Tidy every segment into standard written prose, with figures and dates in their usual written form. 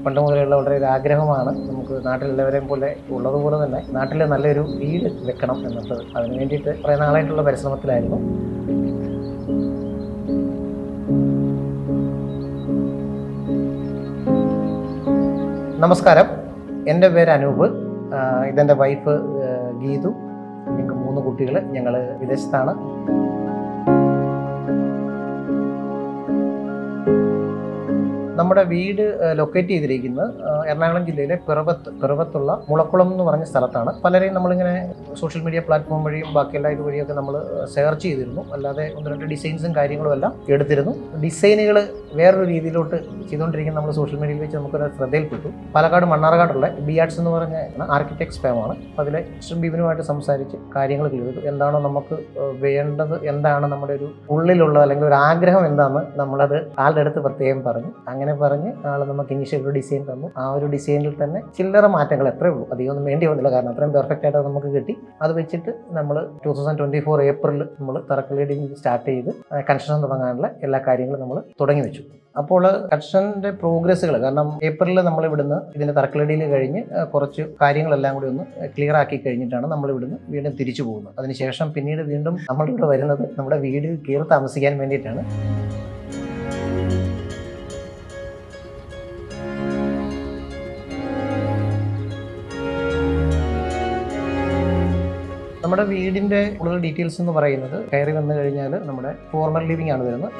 പണ്ട് മുതലുള്ള വളരെ ഒരു ആഗ്രഹമാണ് നമുക്ക് നാട്ടിലെല്ലാവരെയും പോലെ ഉള്ളതുപോലെ തന്നെ നാട്ടിൽ നല്ലൊരു വീട് വെക്കണം എന്നുള്ളത്. അതിന് വേണ്ടിയിട്ട് കുറേ നാളായിട്ടുള്ള പരിശ്രമത്തിലായിരുന്നു. നമസ്കാരം, എൻ്റെ പേര് അനൂപ്. ഇതെൻ്റെ വൈഫ് ഗീതു. ഞങ്ങൾക്ക് 3 കുട്ടികൾ. ഞങ്ങൾ വിദേശത്താണ്. നമ്മുടെ വീട് ലൊക്കേറ്റ് ചെയ്തിരിക്കുന്നത് എറണാകുളം ജില്ലയിലെ പിറവത്തുള്ള മുളക്കുളം എന്ന് പറഞ്ഞ സ്ഥലത്താണ്. പലരെയും നമ്മളിങ്ങനെ സോഷ്യൽ മീഡിയ പ്ലാറ്റ്ഫോം വഴിയും ബാക്കിയെല്ലാം ഇതുവഴിയൊക്കെ നമ്മൾ സെർച്ച് ചെയ്തിരുന്നു. അല്ലാതെ 1-2 ഡിസൈൻസും കാര്യങ്ങളും എല്ലാം എടുത്തിരുന്നു. ഡിസൈനുകൾ വേറൊരു രീതിയിലോട്ട് ചെയ്തുകൊണ്ടിരിക്കുന്ന നമ്മൾ സോഷ്യൽ മീഡിയയിൽ വെച്ച് നമുക്കൊരു ശ്രദ്ധയിൽപ്പെട്ടു. പാലക്കാട് മണ്ണാർക്കാടുള്ള ബി ആർട്സ് എന്ന് പറഞ്ഞ ആർക്കിടെക്ട്സ് ഫേമാണ്. അപ്പോൾ അതിലെ ബിബിനുമായിട്ട് സംസാരിച്ച് കാര്യങ്ങൾ ക്ലിയർ ചെയ്തു. എന്താണോ നമുക്ക് വേണ്ടത്, എന്താണ് നമ്മുടെ ഒരു ഉള്ളിലുള്ളത് അല്ലെങ്കിൽ ഒരു ആഗ്രഹം എന്താണെന്ന് നമ്മളത് ആളുടെ അടുത്ത് പ്രത്യേകം പറഞ്ഞു. അങ്ങനെ പറഞ്ഞ് ആൾ നമുക്ക് ഇനീഷ്യൽ ഒരു ഡിസൈൻ തന്നു. ആ ഒരു ഡിസൈനിൽ തന്നെ ചില്ലറ മാറ്റങ്ങൾ എത്രയേ ഉള്ളൂ, അധികമൊന്നും വേണ്ടി വന്നില്ല. കാരണം അത്രയും പെർഫെക്റ്റ് ആയിട്ട് നമുക്ക് കിട്ടി. അത് വെച്ചിട്ട് നമ്മൾ 2024 ഏപ്രിൽ നമ്മൾ തറക്കല്ലിടി സ്റ്റാർട്ട് ചെയ്ത് കൺസ്ട്രക്ഷൻ തുടങ്ങാനുള്ള എല്ലാ കാര്യങ്ങളും നമ്മൾ തുടങ്ങി വെച്ചു. അപ്പോൾ കൺസ്ട്രക്ഷൻ്റെ പ്രോഗ്രസ്സുകൾ, കാരണം ഏപ്രിലിൽ നമ്മൾ ഇവിടുന്ന് ഇതിൻ്റെ തറക്കല്ലിടിയിൽ കഴിഞ്ഞ് കുറച്ച് കാര്യങ്ങളെല്ലാം കൂടി ഒന്ന് ക്ലിയർ ആക്കി കഴിഞ്ഞിട്ടാണ് നമ്മൾ ഇവിടുന്ന് വീണ്ടും തിരിച്ചു പോകുന്നത്. അതിനുശേഷം പിന്നീട് വീണ്ടും നമ്മളിവിടെ വരുന്നത് നമ്മുടെ വീട് കയറി താമസിക്കാൻ വേണ്ടിയിട്ടാണ്. നമ്മുടെ വീടിൻ്റെ കൂടുതൽ ഡീറ്റെയിൽസ് എന്ന് പറയുന്നത്, കയറി വന്നു കഴിഞ്ഞാൽ നമ്മുടെ ഫോർമൽ ലിവിംഗ് ആണ് വരുന്നത്.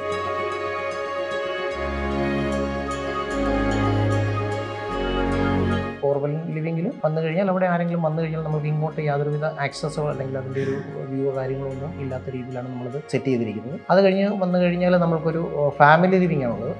ഫോർമൽ ലിവിങ്ങിൽ വന്നു കഴിഞ്ഞാൽ അവിടെ ആരെങ്കിലും വന്നു കഴിഞ്ഞാൽ നമുക്ക് ഇങ്ങോട്ട് യാതൊരുവിധ ആക്സസോ അല്ലെങ്കിൽ അതിൻ്റെ ഒരു വ്യൂ കാര്യങ്ങളോ ഒന്നും ഇല്ലാത്ത രീതിയിലാണ് നമ്മളത് സെറ്റ് ചെയ്തിരിക്കുന്നത്. അത് കഴിഞ്ഞ് വന്നു കഴിഞ്ഞാൽ നമ്മൾക്കൊരു ഫാമിലി ലിവിംഗ് ആണുള്ളത്.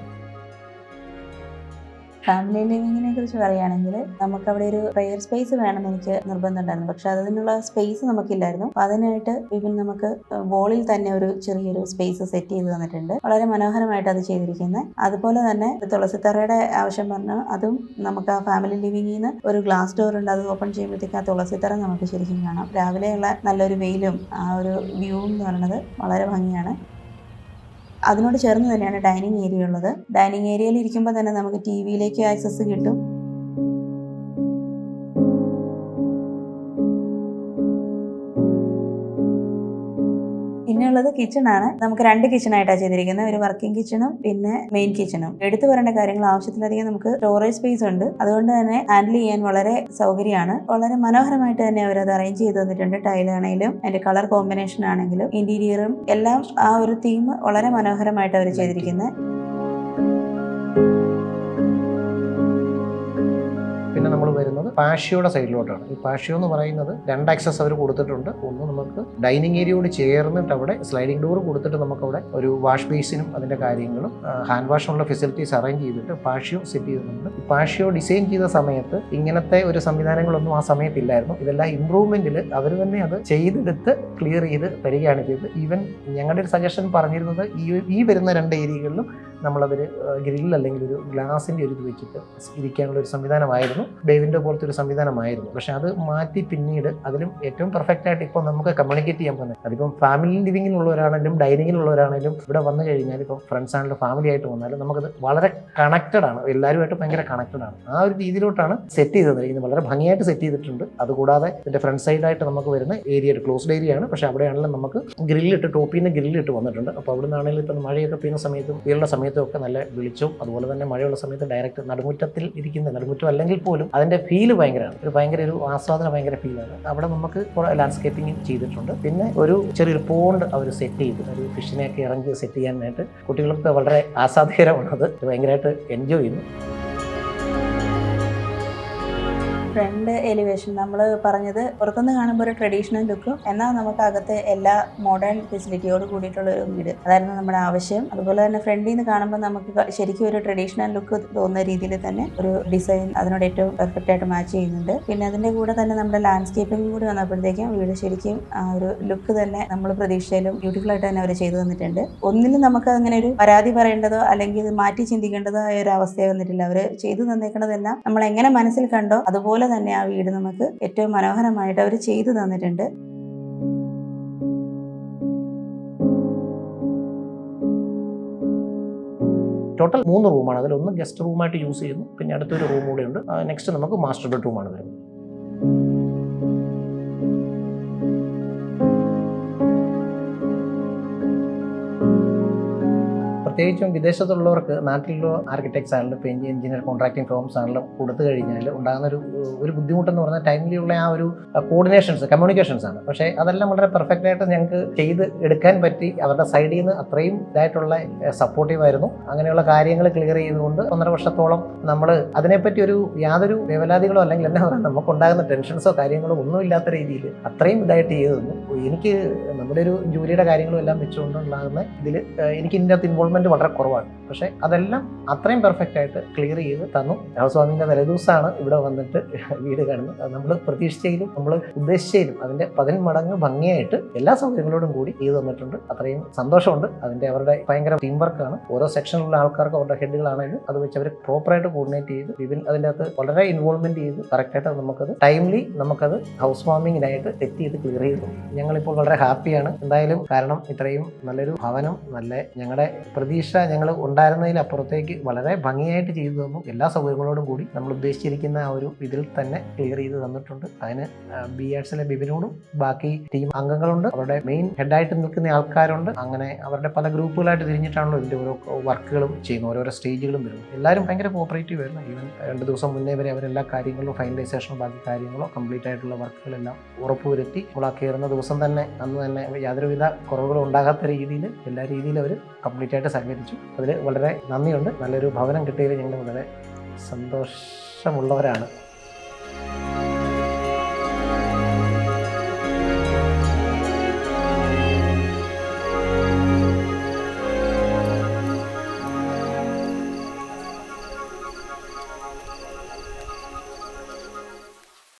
ഫാമിലി ലിവിങ്ങിനെ കുറിച്ച് പറയുകയാണെങ്കിൽ നമുക്കവിടെ ഒരു പ്രെയർ സ്പേസ് വേണമെന്ന് എനിക്ക് നിർബന്ധമുണ്ടായിരുന്നു. പക്ഷെ അതിനുള്ള സ്പേസ് നമുക്കില്ലായിരുന്നു. അപ്പോൾ അതിനായിട്ട് വിപിൻ നമുക്ക് വോളിൽ തന്നെ ഒരു ചെറിയൊരു സ്പേസ് സെറ്റ് ചെയ്ത് തന്നിട്ടുണ്ട്. വളരെ മനോഹരമായിട്ട് അത് ചെയ്തിരിക്കുന്നത്. അതുപോലെ തന്നെ തുളസിത്തറയുടെ ആവശ്യം പറഞ്ഞു, അതും നമുക്ക് ആ ഫാമിലി ലിവിങ്ങിൽ നിന്ന് ഒരു ഗ്ലാസ് ഡോർ ഉണ്ട്. അത് ഓപ്പൺ ചെയ്യുമ്പോഴത്തേക്ക് ആ തുളസിത്തറ നമുക്ക് ശരിക്കും കാണാം. രാവിലെയുള്ള നല്ലൊരു വെയിലും ആ ഒരു വ്യൂ എന്ന് പറയുന്നത് വളരെ ഭംഗിയാണ്. അതിനോട് ചേർന്ന് തന്നെയാണ് ഡൈനിങ് ഏരിയ ഉള്ളത്. ഡൈനിങ് ഏരിയയിൽ ഇരിക്കുമ്പോൾ തന്നെ നമുക്ക് ടി വിയിലേക്ക് ആക്സസ് കിട്ടും. പിന്നെയുള്ളത് കിച്ചണാണ്. നമുക്ക് 2 കിച്ചണായിട്ടാണ് ചെയ്തിരിക്കുന്നത്. ഒരു വർക്കിംഗ് കിച്ചണും പിന്നെ മെയിൻ കിച്ചണും. എടുത്തു പറയേണ്ട കാര്യങ്ങൾ, ആവശ്യത്തിലധികം നമുക്ക് സ്റ്റോറേജ് സ്പേസ് ഉണ്ട്. അതുകൊണ്ട് തന്നെ ഹാൻഡിൽ ചെയ്യാൻ വളരെ സൗകര്യമാണ്. വളരെ മനോഹരമായിട്ട് തന്നെ അവരത് അറേഞ്ച് ചെയ്ത് തന്നിട്ടുണ്ട്. ടൈലാണെങ്കിലും അതിന്റെ കളർ കോമ്പിനേഷൻ ആണെങ്കിലും ഇന്റീരിയറും എല്ലാം ആ ഒരു തീം വളരെ മനോഹരമായിട്ട് അവർ ചെയ്തിരിക്കുന്നത്. പിന്നെ നമ്മൾ വരുന്നത് പാഷ്യോയുടെ സൈഡിലോട്ടാണ്. ഈ പാഷ്യോ എന്ന് പറയുന്നത് 2 ആക്സസ് അവർ കൊടുത്തിട്ടുണ്ട്. ഒന്ന് നമുക്ക് ഡൈനിങ് ഏരിയയോട് ചേർന്നിട്ട് അവിടെ സ്ലൈഡിംഗ് ഡോർ കൊടുത്തിട്ട് നമുക്കവിടെ ഒരു വാഷ് ബേസിനും അതിൻ്റെ കാര്യങ്ങളും ഹാൻഡ് വാഷിനുള്ള ഫെസിലിറ്റീസ് അറേഞ്ച് ചെയ്തിട്ട് പാഷ്യോ സെറ്റ് ചെയ്തിട്ടുണ്ട്. ഈ പാഷ്യോ ഡിസൈൻ ചെയ്ത സമയത്ത് ഇങ്ങനത്തെ ഒരു സംവിധാനങ്ങളൊന്നും ആ സമയത്തില്ലായിരുന്നു. ഇതെല്ലാം ഇമ്പ്രൂവ്മെൻറ്റിൽ അവർ തന്നെ അത് ചെയ്തെടുത്ത് ക്ലിയർ ചെയ്ത് തരികയാണ് ചെയ്തത്. ഈവൻ ഞങ്ങളുടെ ഒരു സജഷൻ പറഞ്ഞിരുന്നത് ഈ വരുന്ന 2 ഏരിയകളിലും നമ്മളതൊരു ഗ്രിൽ അല്ലെങ്കിൽ ഒരു ഗ്ലാസിൻ്റെ ഒരു ഇത് വെച്ചിട്ട് ഇരിക്കാനുള്ള ഒരു സംവിധാനമായിരുന്നു. ബേവിൻ്റെ പോലത്തെ ഒരു സംവിധാനമായിരുന്നു. പക്ഷെ അത് മാറ്റി പിന്നീട് അതിലും ഏറ്റവും പെർഫെക്റ്റ് ആയിട്ട് ഇപ്പോൾ നമുക്ക് കമ്മ്യൂണിക്കേറ്റ് ചെയ്യാൻ പോകുന്നത്, അതിപ്പം ഫാമിലി ലിവിങ്ങിലുള്ളവരാണെങ്കിലും ഡൈനിങ്ങിലുള്ളവരാണെങ്കിലും ഇവിടെ വന്നു കഴിഞ്ഞാൽ ഇപ്പം ഫ്രണ്ട്സ് ആണെങ്കിലും ഫാമിലി ആയിട്ട് വന്നാലും നമുക്കത് വളരെ കണക്റ്റഡ് ആണ്. എല്ലാവരുമായിട്ട് ഭയങ്കര കണക്റ്റഡ് ആണ്. ആ ഒരു രീതിയിലോട്ടാണ് സെറ്റ് ചെയ്തത്. ഇത് വളരെ ഭംഗിയായിട്ട് സെറ്റ് ചെയ്തിട്ടുണ്ട്. അതുകൂടാതെ ഇതിൻ്റെ ഫ്രണ്ട് സൈഡായിട്ട് നമുക്ക് വരുന്ന ഏരിയ ഒരു ക്ലോസ്ഡ് ഏരിയ ആണ്. പക്ഷേ അവിടെയാണെങ്കിലും നമുക്ക് ഗ്രില്ലിട്ട് ടോപ്പിൽ നിന്ന് ഗ്രില്ലിട്ട് വന്നിട്ടുണ്ട്. അപ്പോൾ അവിടെ നിന്നാണെങ്കിലും ഇപ്പം മഴയൊക്കെ പെയ്യുന്ന സമയത്തും വീഴുന്ന സമയത്തും ഒക്കെ നല്ല വെളിച്ചവും അതുപോലെ തന്നെ മഴയുള്ള സമയത്ത് ഡയറക്റ്റ് നടുമുറ്റത്തിൽ ഇരിക്കുന്ന, നടുമുറ്റം അല്ലെങ്കിൽ പോലും അതിൻ്റെ ഫീല് ഭയങ്കരമാണ്. ഭയങ്കര ഒരു ആസ്വാദനം, ഭയങ്കര ഫീലാണ്. അവിടെ നമുക്ക് ലാൻഡ്സ്കേപ്പിംഗ് ചെയ്തിട്ടുണ്ട്. പിന്നെ ഒരു ചെറിയൊരു പോണ്ട് അവർ സെറ്റ് ചെയ്ത് ഒരു ഫിഷിനെയൊക്കെ ഇറങ്ങി സെറ്റ് ചെയ്യാനായിട്ട് കുട്ടികൾക്ക് വളരെ ആസ്വാദ്യകരമാണ്. അത് ഭയങ്കരമായിട്ട് എൻജോയ് ചെയ്യുന്നു. ഫ്രണ്ട് എലിവേഷൻ നമ്മൾ പറഞ്ഞത് പുറത്തുനിന്ന് കാണുമ്പോൾ ഒരു ട്രഡീഷണൽ ലുക്കും എന്നാൽ നമുക്ക് അകത്ത് എല്ലാ മോഡേൺ ഫെസിലിറ്റിയോട് കൂടിയിട്ടുള്ള ഒരു വീട്, അതായിരുന്നു നമ്മുടെ ആവശ്യം. അതുപോലെ തന്നെ ഫ്രണ്ടിൽ നിന്ന് കാണുമ്പോൾ നമുക്ക് ശരിക്കും ഒരു ട്രഡീഷണൽ ലുക്ക് തോന്നുന്ന രീതിയിൽ തന്നെ ഒരു ഡിസൈൻ അതിനോട് ഏറ്റവും പെർഫെക്റ്റ് ആയിട്ട് മാച്ച് ചെയ്യുന്നുണ്ട്. പിന്നെ അതിൻ്റെ കൂടെ തന്നെ നമ്മുടെ ലാൻഡ്സ്കേപ്പിംഗ് കൂടി വന്നപ്പോഴത്തേക്കും വീട് ശരിക്കും ആ ഒരു ലുക്ക് തന്നെ നമ്മൾ പ്രതീക്ഷയിലും ബ്യൂട്ടിഫുൾ ആയിട്ട് തന്നെ അവർ ചെയ്തു തന്നിട്ടുണ്ട്. ഒന്നിലും നമുക്ക് അങ്ങനെ ഒരു പരാതി പറയേണ്ടതോ അല്ലെങ്കിൽ ഇത് മാറ്റി ചിന്തിക്കേണ്ടതോ ആയ ഒരു അവസ്ഥ വന്നിട്ടില്ല. അവർ ചെയ്തു തന്നേക്കുന്നതെല്ലാം നമ്മൾ എങ്ങനെ മനസ്സിൽ കണ്ടോ അതുപോലെ തന്നെ ആ വീട് നമുക്ക് ഏറ്റവും മനോഹരമായിട്ട് അവർ ചെയ്തു തന്നിട്ടുണ്ട്. ടോട്ടൽ 3 റൂമാണ്. അതിലൊന്ന് ഗസ്റ്റ് റൂമായിട്ട് യൂസ് ചെയ്യുന്നു, പിന്നെ അടുത്തൊരു റൂം കൂടെ ഉണ്ട്. നെക്സ്റ്റ് നമുക്ക് മാസ്റ്റർ ബെഡ്റൂമാണ് വരുന്നത്. പ്രത്യേകിച്ചും വിദേശത്തുള്ളവർക്ക് നാട്ടിലുള്ള ആർക്കിടെക്ട്സ് ആണെങ്കിലും പെയിൻറ്റിംഗ് എഞ്ചിനീയർ കോൺട്രാക്ടിങ് ഫേംസ് ആണെങ്കിലും കൊടുത്തു കഴിഞ്ഞാൽ ഉണ്ടാകുന്ന ഒരു ബുദ്ധിമുട്ടെന്ന് പറഞ്ഞാൽ ടൈമിലുള്ള ആ ഒരു കോർഡിനേഷൻസ്, കമ്മ്യൂണിക്കേഷൻസ് ആണ്. പക്ഷേ അതെല്ലാം വളരെ പെർഫെക്റ്റ് ആയിട്ട് ഞങ്ങൾക്ക് ചെയ്ത് എടുക്കാൻ പറ്റി. അവരുടെ സൈഡിൽ നിന്ന് അത്രയും ഇതായിട്ടുള്ള സപ്പോർട്ടീവായിരുന്നു. അങ്ങനെയുള്ള കാര്യങ്ങൾ ക്ലിയർ ചെയ്തുകൊണ്ട് 1.5 വർഷത്തോളം നമ്മൾ അതിനെപ്പറ്റി യാതൊരു വേവലാതികളോ അല്ലെങ്കിൽ എന്താ പറയുക നമുക്കുണ്ടാകുന്ന ടെൻഷൻസോ കാര്യങ്ങളോ ഒന്നുമില്ലാത്ത രീതിയിൽ അത്രയും ഇതായിട്ട് ചെയ്തു തന്നു. എനിക്ക് നമ്മുടെ ഒരു ജോലിയുടെ കാര്യങ്ങളും എല്ലാം വെച്ചുകൊണ്ടുണ്ടാകുന്ന ഇതിൽ എനിക്ക് ഇതിൻ്റെ അകത്ത് ഇൻവോൾവ്മെൻറ്റ് വളരെ കുറവാണ്. പക്ഷേ അതെല്ലാം അത്രയും പെർഫെക്റ്റ് ആയിട്ട് ക്ലിയർ ചെയ്ത് തന്നു. ഹൗസ് വാമിങ്ങിൻ്റെ തലേദിവസമാണ് ഇവിടെ വന്നിട്ട് വീട് കാണുന്നത്. അത് നമ്മൾ പ്രതീക്ഷിച്ചതിലും നമ്മൾ ഉദ്ദേശിച്ചതിലും അതിൻ്റെ 10 മടങ്ങ് ഭംഗിയായിട്ട് എല്ലാ സൗകര്യങ്ങളോടും കൂടി ചെയ്തു തന്നിട്ടുണ്ട്. അത്രയും സന്തോഷമുണ്ട്. അവരുടെ ഭയങ്കര ടീം വർക്കാണ്. ഓരോ സെക്ഷനിലുള്ള ആൾക്കാർക്ക് അവരുടെ ഹെഡുകളാണെങ്കിലും അത് വെച്ച് അവർ പ്രോപ്പറായിട്ട് കോർഡിനേറ്റ് ചെയ്ത് അതിൻ്റെ അകത്ത് വളരെ ഇൻവോൾവ്മെൻറ്റ് ചെയ്ത് കറക്റ്റായിട്ട് നമുക്കത് ടൈംലി ഹൗസ് വാമിങ്ങിനായിട്ട് സെറ്റ് ചെയ്ത് ക്ലിയർ ചെയ്തു. ഞങ്ങളിപ്പോൾ വളരെ ഹാപ്പിയാണ് എന്തായാലും. കാരണം ഇത്രയും നല്ലൊരു ഭവനം, ഞങ്ങളുടെ പ്രതീക്ഷ ഞങ്ങൾ ഉണ്ടായിരുന്നതിലപ്പുറത്തേക്ക് വളരെ ഭംഗിയായിട്ട് ചെയ്തു തന്നു. എല്ലാ സൗകര്യങ്ങളോടും കൂടി നമ്മൾ ഉദ്ദേശിച്ചിരിക്കുന്ന ആ ഒരു ഇതിൽ തന്നെ ക്ലിയർ ചെയ്ത് തന്നിട്ടുണ്ട്. അതിന് BArtsലെ ബിബിനോടും ബാക്കി ടീം അംഗങ്ങളുണ്ട്, അവരുടെ മെയിൻ ഹെഡായിട്ട് നിൽക്കുന്ന ആൾക്കാരുണ്ട്. അങ്ങനെ അവരുടെ പല ഗ്രൂപ്പുകളായിട്ട് തിരിഞ്ഞിട്ടാണല്ലോ ഇതിൻ്റെ ഓരോ വർക്കുകളും ചെയ്യുന്നത്, ഓരോരോ സ്റ്റേജുകളും വരുന്നത്. എല്ലാവരും ഭയങ്കര കോപ്പറേറ്റീവ് ആയിരുന്നു. ഈവൻ 2 ദിവസം മുന്നേ വരെ അവരെല്ലാ കാര്യങ്ങളും ഫൈനലൈസേഷനോ ബാക്കി കാര്യങ്ങളോ കംപ്ലീറ്റ് ആയിട്ടുള്ള വർക്കുകളെല്ലാം ഉറപ്പുവരുത്തി നമ്മൾ ആ കയറുന്ന ദിവസം തന്നെ അന്ന് തന്നെ യാതൊരുവിധ കുറവുകളും ഉണ്ടാകാത്ത രീതിയിൽ എല്ലാ രീതിയിലും അവർ കംപ്ലീറ്റ് ആയിട്ട് സഹകരിച്ചു. അതിൽ വളരെ നന്ദിയുണ്ട്. നല്ലൊരു ഭവനം കിട്ടിയതിൽ ഞങ്ങൾ വളരെ സന്തോഷമുള്ളവരാണ്.